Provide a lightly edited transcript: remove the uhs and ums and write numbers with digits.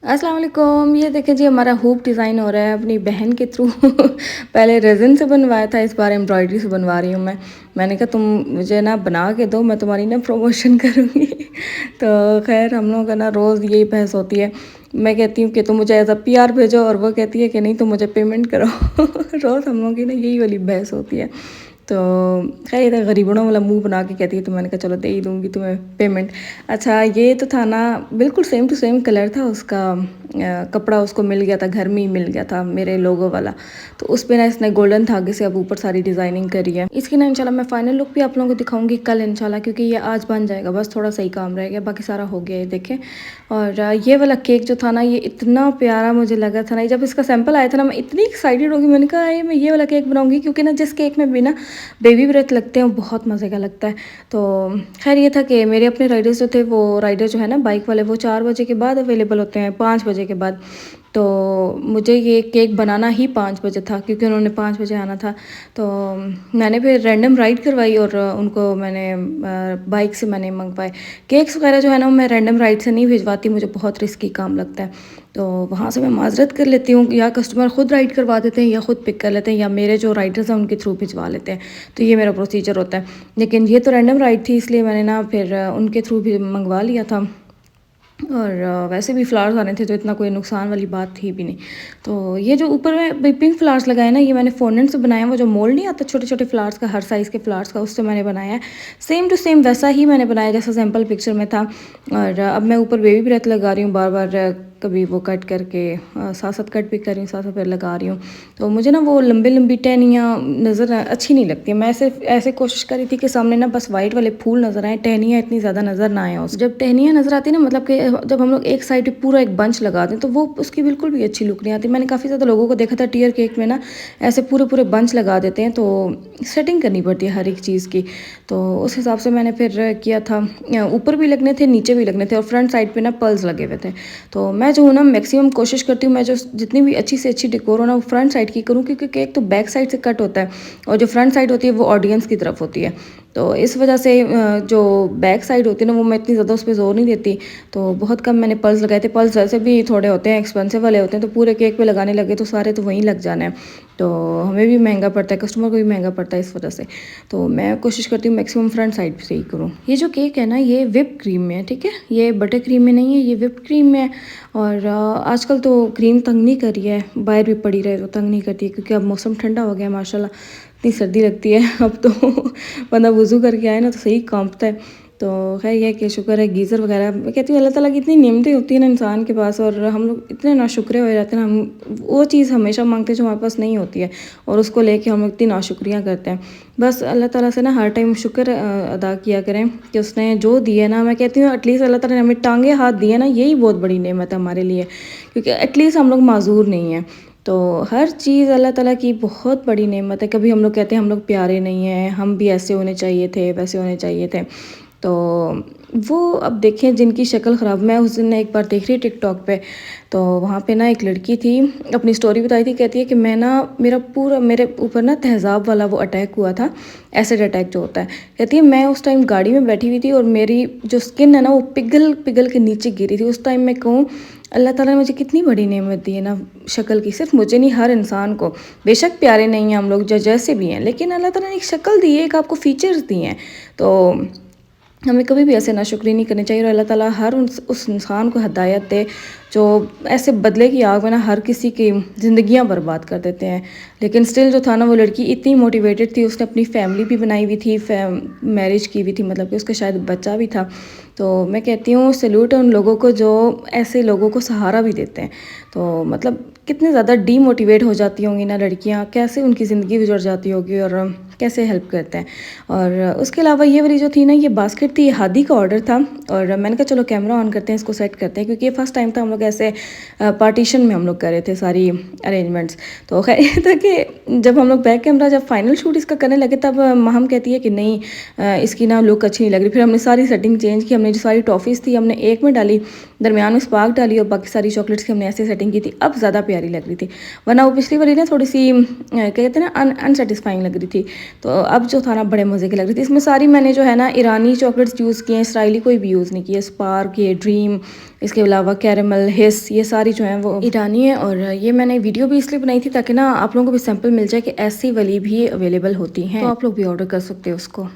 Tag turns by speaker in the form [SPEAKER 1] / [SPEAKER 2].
[SPEAKER 1] अस्सलाम वालेकुम। ये देखें जी हमारा हुक डिज़ाइन हो रहा है अपनी बहन के थ्रू। पहले रेज़न से बनवाया था, इस बार एम्ब्रॉयडरी से बनवा रही हूँ मैं। मैंने कहा तुम मुझे ना बना के दो, मैं तुम्हारी ना प्रमोशन करूँगी। तो खैर हम लोगों का ना रोज़ यही बहस होती है। मैं कहती हूँ कि तुम मुझे एज़ अ पीआर भेजो और वो कहती है कि नहीं तुम मुझे पेमेंट करो। रोज़ हम लोगों की ना यही वाली बहस होती है। तो खैर ये तो गरीबों वाला मुंह बना के कहती है, तो मैंने कहा चलो दे ही दूँगी तुम्हें पेमेंट। अच्छा ये तो था ना, बिल्कुल सेम टू सेम कलर था उसका। कपड़ा उसको मिल गया था, घर में ही मिल गया था मेरे लोगो वाला। तो उस पे ना इसने गोल्डन धागे से अब ऊपर सारी डिज़ाइनिंग करी है। इसकी ना इंशाल्लाह मैं फाइनल लुक भी आप लोगों को दिखाऊंगी कल इंशाल्लाह, क्योंकि ये आज बन जाएगा, बस थोड़ा सही काम रह गया, बाकी सारा हो गया है देखें। और ये वाला केक जो था ना, ये इतना प्यारा मुझे लगा था ना, जब इसका सैंपल आया था ना मैं इतनी एक्साइटेड हो गई। मैंने कहा ये मैं ये वाला केक बनाऊंगी, क्योंकि ना जिस केक में भी ना बेबी ब्रेथ लगते हैं वो बहुत मज़े का लगता है। तो खैर ये था कि मेरे अपने राइडर्स जो थे, वो राइडर जो है ना बाइक वाले, वो 4 बजे के बाद अवेलेबल होते हैं, 5 बजे के बाद। तो मुझे ये केक बनाना ही 5 बजे था, क्योंकि उन्होंने 5 बजे आना था। तो मैंने फिर रैंडम राइड करवाई और उनको मैंने बाइक से मैंने मंगवाए। केक्स वगैरह जो है ना मैं रैंडम राइड से नहीं भिजवाती, मुझे बहुत रिस्की काम लगता है। तो वहाँ से मैं माजरत कर लेती हूँ, या कस्टमर ख़ुद राइड करवा देते हैं या ख़ुद पिक कर लेते हैं, या मेरे जो राइडर्स हैं उनके थ्रू भिजवा लेते हैं। तो ये मेरा प्रोसीजर होता है। लेकिन ये तो रैंडम राइड थी, इसलिए मैंने ना फिर उनके थ्रू भी मंगवा लिया था। और वैसे भी फ्लावर्स आने थे, तो इतना कोई नुकसान वाली बात थी भी नहीं। तो ये जो ऊपर में पिंक फ्लावर्स लगाए ना, ये मैंने फोनेंट से बनाया है। वो जो मोल्ड नहीं आता छोटे छोटे फ्लावर्स का, हर साइज़ के फ्लावर्स का, उससे मैंने बनाया है। सेम टू सेम वैसा ही मैंने बनाया जैसा सैम्पल पिक्चर में था। और अब मैं ऊपर बेबी ब्रेथ लगा रही हूँ बार बार, कभी वो कट करके साथ साथ कट भी कर रही हूँ, साथ साथ फिर लगा रही हूँ। तो मुझे ना वो लंबी लंबी टहनियाँ नज़र अच्छी नहीं लगती। मैं ऐसे कोशिश करी थी कि सामने ना बस वाइट वाले फूल नज़र आए, टहनियाँ इतनी ज़्यादा नज़र ना आए। उस जब टहनियाँ नज़र आती है ना, मतलब कि जब हम लोग एक साइड पे पूरा एक बंच लगा दें, तो वो उसकी बिल्कुल भी अच्छी लुक नहीं आती। मैंने काफ़ी ज़्यादा लोगों को देखा था टीयर केक में ना ऐसे पूरे पूरे बंच लगा देते हैं, तो सेटिंग करनी पड़ती है हर एक चीज़ की। तो उस हिसाब से मैंने फिर किया था। ऊपर भी लगने थे, नीचे भी लगने थे, और फ्रंट साइड पे ना पर्ल्स लगे हुए थे। तो मैं जो हूँ ना मैक्सिमम कोशिश करती हूँ, मैं जो जितनी भी अच्छी से अच्छी डेकोर हो ना वो फ्रंट साइड की करूँ, क्योंकि केक तो बैक साइड से कट होता है और जो फ्रंट साइड होती है वो ऑडियंस की तरफ होती है। तो इस वजह से जो बैक साइड होती है ना, वो मैं इतनी ज़्यादा उस पर जोर नहीं देती। तो बहुत कम मैंने पर्ल्स लगाए थे। पर्ल्स वैसे भी थोड़े होते हैं, एक्सपेंसिव वाले होते हैं, तो पूरे केक पे लगाने लगे तो सारे तो वहीं लग जाना है। तो हमें भी महंगा पड़ता है, कस्टमर को भी महंगा पड़ता है इस वजह से। तो मैं कोशिश करती हूँ मैक्सिमम फ्रंट साइड से ही करूँ। ये जो केक है ना, ये व्हिप क्रीम में है, ठीक है, ये बटर क्रीम में नहीं है, ये व्हिप क्रीम में है। और आजकल तो क्रीम तंग नहीं कर रही है, बाहर भी पड़ी रहे तो तंग नहीं करती है, क्योंकि अब मौसम ठंडा हो गया है माशाल्लाह। इतनी सर्दी लगती है अब तो बंदा वज़ू करके आए ना तो सही कांपता है। तो खैर ये कि शुक्र है गीज़र वगैरह। मैं कहती हूँ अल्लाह ताला की इतनी नेमतें होती हैं ना इंसान के पास, और हम लोग इतने नाशुक्रे हो जाते हैं ना, हम वो चीज़ हमेशा मांगते हैं जो हमारे पास नहीं होती है, और उसको लेके हम लोग इतनी नाशुक्रियाँ करते हैं। बस अल्लाह ताला से ना हर टाइम शुक्र अदा किया करें कि उसने जो दिए ना, मैं कहती हूँ एटलीस्ट अल्लाह ताला ने हमें टांगे हाथ दिए ना, यही बहुत बड़ी नेमत है हमारे लिए, क्योंकि एटलीस्ट हम लोग माजूर नहीं हैं। तो हर चीज़ अल्लाह ताला की बहुत बड़ी नेमत है। कभी हम लोग कहते हैं हम लोग प्यारे नहीं हैं, हम भी ऐसे होने चाहिए थे, वैसे होने चाहिए थे। तो वो अब देखें जिनकी शक्ल ख़राब। मैं उस दिन एक बार देख रही टिकटॉक पे, तो वहाँ पे ना एक लड़की थी, अपनी स्टोरी बताई थी। कहती है कि मैं ना मेरे ऊपर ना तेज़ाब वाला वो अटैक हुआ था, एसिड अटैक जो होता है। कहती है मैं उस टाइम गाड़ी में बैठी हुई थी और मेरी जो स्किन है ना वो पिघल पिघल के नीचे गिरी थी। उस टाइम मैं कहूँ अल्लाह ताला ने मुझे कितनी बड़ी नेमत दी है ना शक्ल की। सिर्फ मुझे नहीं, हर इंसान को। बेशक प्यारे नहीं हैं हम लोग, जैसे भी हैं, लेकिन अल्लाह ताला ने एक शक्ल दी है, एक आपको फीचर्स दिए हैं। तो हमें कभी भी ऐसे नाशुक्री नहीं करनी चाहिए, और अल्लाह ताला हर उस इंसान को हिदायत दे जो ऐसे बदले की आग में ना हर किसी की ज़िंदगियां बर्बाद कर देते हैं। लेकिन स्टिल जो था ना, वो लड़की इतनी मोटिवेटेड थी, उसने अपनी फैमिली भी बनाई हुई थी, मैरिज की हुई थी, मतलब कि उसका शायद बच्चा भी था। तो मैं कहती हूँ सैल्यूट है उन लोगों को जो ऐसे लोगों को सहारा भी देते हैं। तो मतलब कितने ज़्यादा डीमोटिवेट हो जाती होंगी ना लड़कियाँ, कैसे उनकी ज़िंदगी गुजर जाती होगी, और कैसे हेल्प करते हैं। और उसके अलावा ये वाली जो थी ना, ये बास्केट थी, ये हादी का ऑर्डर था। और मैंने कहा चलो कैमरा ऑन करते हैं, इसको सेट करते हैं, क्योंकि ये फर्स्ट टाइम था हम लोग ऐसे पार्टीशन में हम लोग कर रहे थे सारी अरेंजमेंट्स। तो खैर ये था कि जब हम लोग बैक कैमरा जब फाइनल शूट इसका करने लगे, तब महम कहती है कि नहीं इसकी ना लुक अच्छी नहीं लग रही। फिर हमने सारी सेटिंग चेंज की, हमने जो सारी टॉफ़ीज़ थी हमने एक में डाली, दरमियान में स्पार्क डाली, और बाकी सारी चॉकलेट्स की हमने ऐसे सेटिंग की थी। अब ज़्यादा प्यारी लग रही थी, वरना वो पिछली वाली ना थोड़ी सी क्या कहते हैं ना अनसेटिस्फाइंग लग रही थी। تو اب جو تھا نا بڑے مزے کی لگ رہی تھی. اس میں ساری میں نے جو ہے نا ایرانی چاکلیٹس یوز کیے ہیں, اسرائیلی کوئی بھی یوز نہیں کیا. اسپارک, یہ ڈریم, اس کے علاوہ کیرمل, ہس, یہ ساری جو ہیں وہ ایرانی ہیں. اور یہ میں نے ویڈیو بھی اس لیے بنائی تھی تاکہ نا آپ لوگوں کو بھی سیمپل مل جائے کہ ایسی والی بھی اویلیبل ہوتی ہیں, تو آپ لوگ بھی آرڈر کر سکتے ہو اس کو.